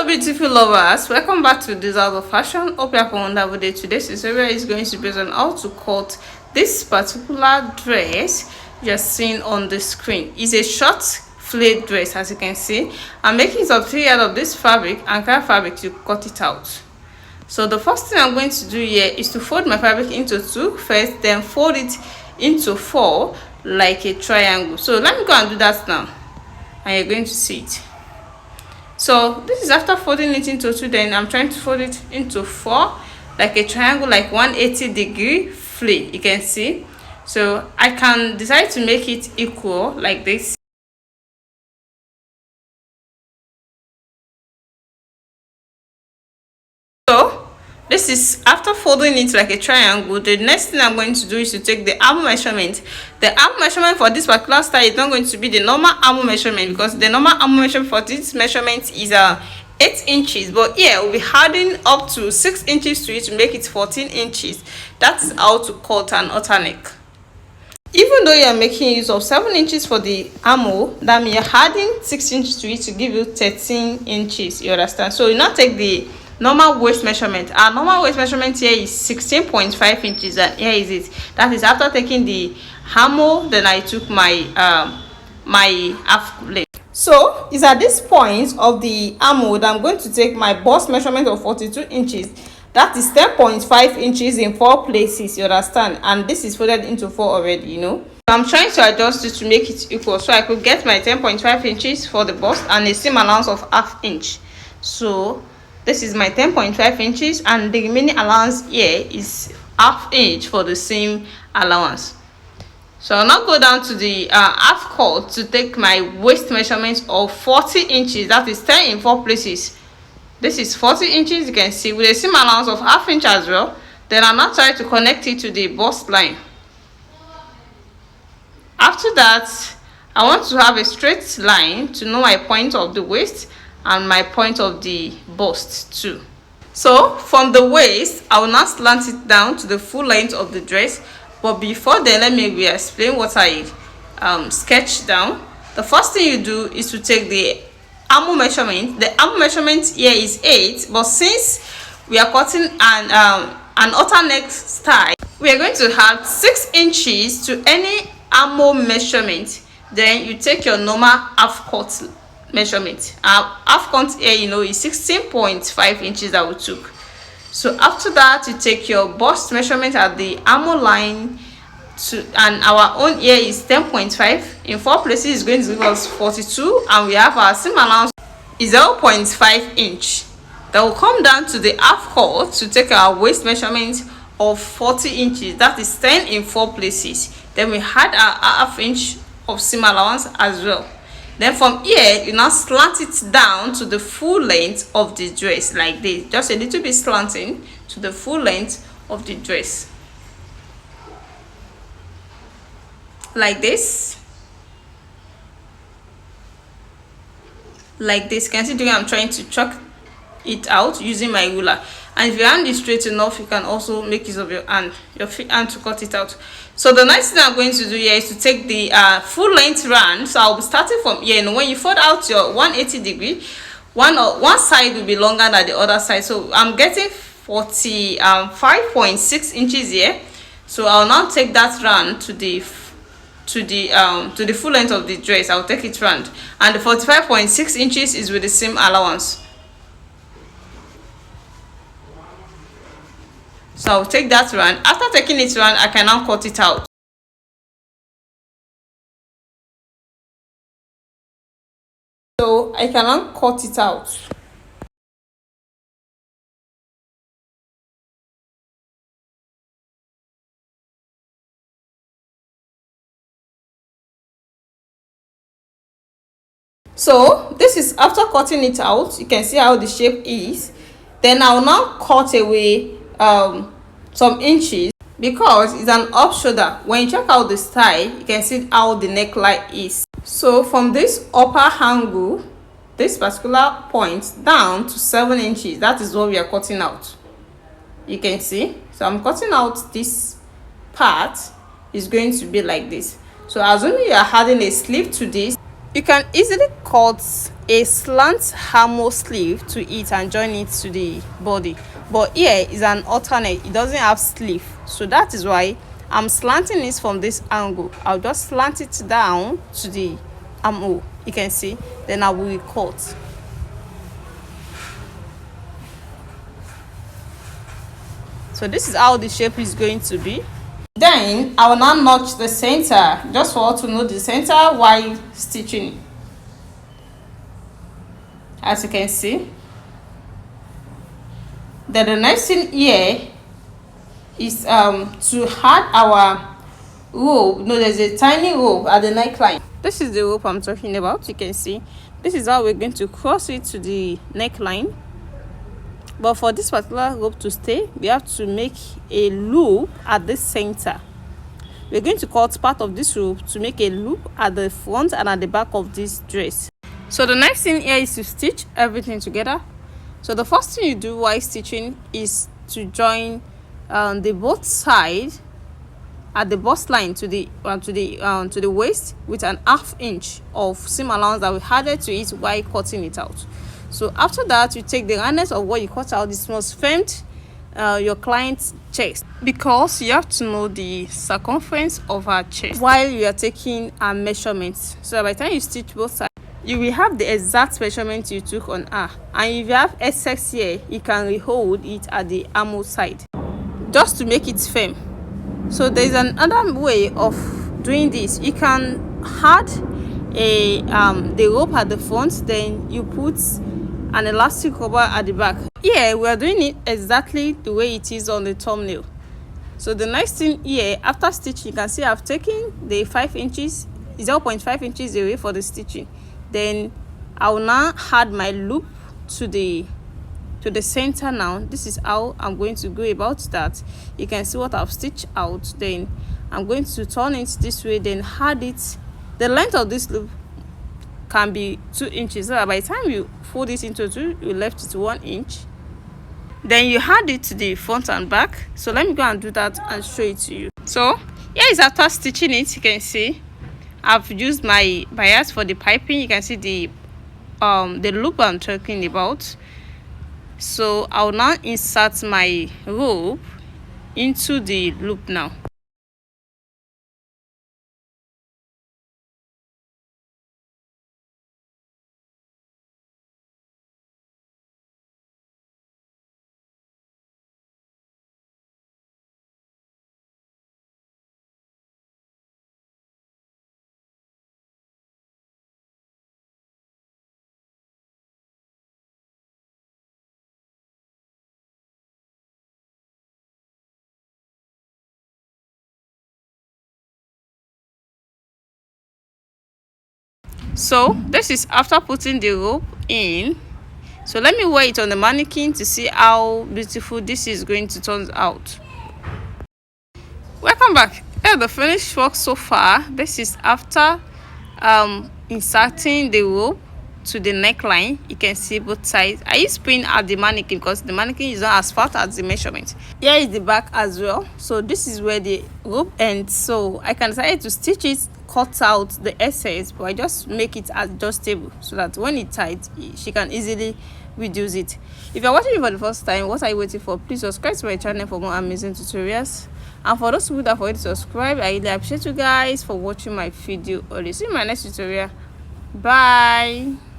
Hello beautiful lovers, welcome back to this out of fashion. Hope you have a wonderful day. Today's tutorial is going to be on how to cut this particular dress you're seeing on the screen. It's a short flared dress. As you can see, I'm making some 3 yards of this fabric and carry fabric to cut it out. So the first thing I'm going to do here is to fold my fabric into 2 first, then fold it into 4 like a triangle. So let me go and do that now, and you're going to see it. So this is after folding it into 2, then I'm trying to fold it into 4 like a triangle, like 180-degree flare, you can see. So I can decide to make it equal like this. So this is after folding it like a triangle. The next thing I'm going to do is to take the arm measurement. The arm measurement for this particular style is not going to be the normal arm measurement, because the normal arm measurement for this measurement is 8 inches, but here we'll be adding up to 6 inches to it to make it 14 inches. That's how to cut an halter neck. Even though you're making use of 7 inches for the armhole, that means you're adding 6 inches to it to give you 13 inches. You understand? So you now take the normal waist measurement. Our normal waist measurement here is 16.5 inches, and here is it. That is after taking the armhole, then I took my my half length. So it's at this point of the armhole that I'm going to take my bust measurement of 42 inches. That is 10.5 inches in 4 places, you understand? And this is folded into 4 already, you know. So I'm trying to adjust it to make it equal, so I could get my 10.5 inches for the bust and a seam allowance of ½ inch. So this is my 10.5 inches, and the remaining allowance here is ½ inch for the seam allowance. So I'll now go down to the half cut to take my waist measurement of 40 inches. That is 10 in 4 places. This is 40 inches, you can see, with a seam allowance of ½ inch as well. Then I'll now try to connect it to the bust line. After that, I want to have a straight line to know my point of the waist and my point of the bust too. So from the waist, I will now slant it down to the full length of the dress. But before then, let me re-explain what I sketched down. The first thing you do is to take the armhole measurement. The armhole measurement here is 8, but since we are cutting an halter neck style, we are going to add 6 inches to any armhole measurement. Then you take your normal half cut measurement. Half cut here, you know, is 16.5 inches that we took. So after that, you take your bust measurement at the armhole line and our own here is 10.5 in 4 places is going to give us 42, and we have our seam allowance is 0.5 inch. Then we'll come down to the half cut to take our waist measurement of 40 inches. That is 10 in 4 places. Then we had our ½ inch of seam allowance as well. Then from here, you now slant it down to the full length of the dress like this, just a little bit slanting to the full length of the dress like this. Like this, you can see the way I'm trying to chalk it out using my ruler. And if your hand is straight enough, you can also make use of your hand to cut it out. So the next thing I'm going to do here is to take the full length round. So I'll be starting from here. And when you fold out your 180-degree, one side will be longer than the other side. So I'm getting 45.6 inches here. So I'll now take that round to the full length of the dress. I'll take it round, and the 45.6 inches is with the seam allowance. So I'll take that round. After taking it round, I can now cut it out. So I can now cut it out. So this is after cutting it out. You can see how the shape is. Then I'll now cut away some inches, because it's an up shoulder. When you check out the style, you can see how the neckline is. So from this upper angle, this particular point down to 7 inches, that is what we are cutting out. You can see. So I'm cutting out this part. Is going to be like this. So assuming you are adding a sleeve to this, You can easily cut a slant armhole sleeve to it and join it to the body, but here is an alternate. It doesn't have sleeve, so that is why I'm slanting it from this angle. I'll just slant it down to the armhole, you can see, then I will cut. So this is how the shape is going to be. Then I will now notch the center, just for us to know the center while stitching. As you can see, then the next thing here is to add our rope. No, there's a tiny rope at the neckline. This is the rope I'm talking about. You can see this is how we're going to cross it to the neckline. But for this particular rope to stay, we have to make a loop at the center. We're going to cut part of this rope to make a loop at the front and at the back of this dress. So the next thing here is to stitch everything together. So the first thing you do while stitching is to join the both sides at the bust line to the waist with an 1/2 inch of seam allowance that we added to it while cutting it out. So after that, you take the roundness of what you cut out. This must frame your client's chest, because you have to know the circumference of her chest while you are taking her measurements. So by the time you stitch both sides, you will have the exact measurement you took on her. And if you have excess here, you can rehold it at the armhole side just to make it firm. So there is another way of doing this. You can add the rope at the front, then you put an elastic rubber at the back. Here we are doing it exactly the way it is on the thumbnail. So the next thing here, after stitching, you can see I've taken the 5 inches, 0.5 inches away for the stitching. Then I will now add my loop to the center. Now this is how I'm going to go about that. You can see what I've stitched out. Then I'm going to turn it this way, then add it. The length of this loop can be 2 inches, so that by the time you fold it into 2, you left it 1 inch. Then you add it to the front and back. So let me go and do that and show it to you. So here is after stitching it. You can see I've used my bias for the piping. You can see the loop I'm talking about. So I'll now insert my rope into the loop now. So this is after putting the rope in. So let me wear it on the mannequin to see how beautiful this is going to turn out. Welcome back. Here's the finished work so far. This is after inserting the rope to the neckline. You can see both sides. I use pin at the mannequin because the mannequin is not as fat as the measurement. Here is the back as well. So this is where the rope ends. So I can decide to stitch it, cut out the excess, but I just make it adjustable so that when it's tight, she can easily reduce it. If you're watching me for the first time, what are you waiting for? Please subscribe to my channel for more amazing tutorials. And for those people that already subscribe, I really appreciate you guys for watching my video. I'll see you in my next tutorial. Bye.